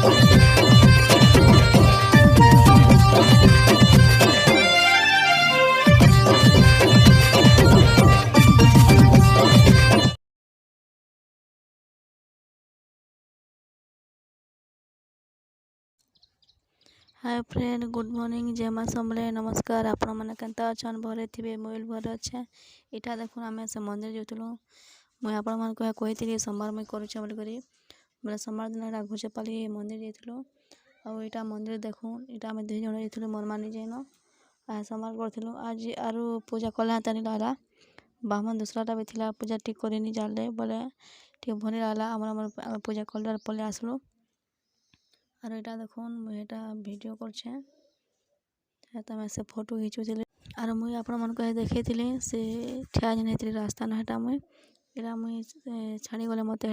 Hi friend, good morning, जय माँ समले, नमस्कार। आपण मैंने केन्ता अच्छन? भरे थे, मोबाइल भरे अच्छे। इटा देखुन आम से मंदिर जाऊँ। मुझे आपण मन कही सोमवार मुझे करुचे बोलिक बोले सोमवार दिन यहाँ घुचेपाली मंदिर जाइलु। आईटा मंदिर देखुन, इटा आम 2 जन जाइलु, मोर मानी जाइन आ सोमवार करूँ। आज आरु पूजा कला तानी लाला बामन दूसराटा भी थिला, पूजा ठीक करनी जाले बोले ठीक भनी लाला। आम पूजा कल पले आसलु। और यहाँ देखुन मुझे वीडियो कर फोटो खींचुले। और मुझे आपण मन देखी से ठिया जन होती रास्ता ना मुई इटा मुई छाड़ी गले मत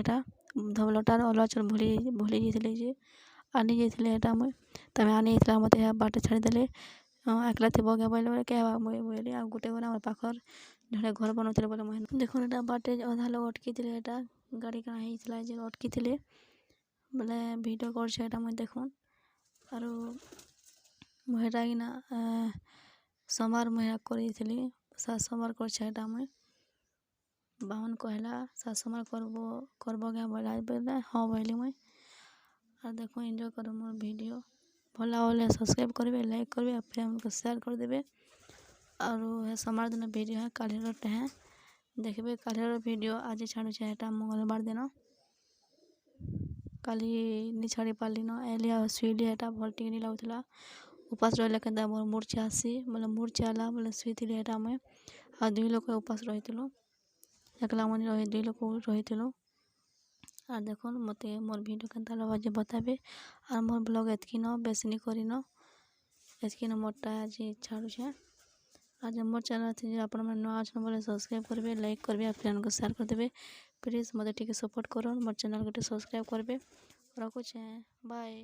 धवलटार अलग चल भूली जाइए जे आनी जाइए मुई तमें आनी जाइए मत बाट छाड़ीदे एकला थी क्या बोले क्या मुई बोली आ गोटे घर पाखर जड़े घर बनाते बोले मुझे देखो यहाँ बाटे अधा लोग अटकी थे गाड़ी कण होता अटकी थे बोले वीडियो कर मुझे देखुन। और मुझे किना सोमवार मुझे करी सात सोमवार कर मुई बामन कहला सात सोमवार करब क्या बोला बोले हाँ बोली मुई। और देखो एंजॉय करो मोर वीडियो भला बोले सब्सक्राइब करेंगे, लाइक करेंगे, फ्रेंड को शेयर कर देवे। और सोमवार दिन वीडियो है काली है देखिए काली वीडियो आज छाड़ू मंगलवार दिन काली नहीं छाड़ी पाली न एलिया शुईली है भल टे नहीं लगुला उपास रहा के मोर मूर्छे आसी बोले मूर्छे आला बोले शुईली है मुझे आ 2 लोग उपास रही एकला मन रही 2 लोग रही। और देखो मत मोर वीडियो केन्ता लगे बताबे। और मोर ब्लॉग एतकी न बेस नहीं करी न एतकी न मोटा आज छाड़ुछे। आज मोर चैनल थी आपण मैंने नुआ अच्छन बोले सब्सक्राइब करेंगे, लाइक करेंगे, फ्रेंड को शेयर कर देवे। प्लीज मत टे सपोर्ट करो मोर चैनल को सब्सक्राइब करेंगे। रखुचे, बाय।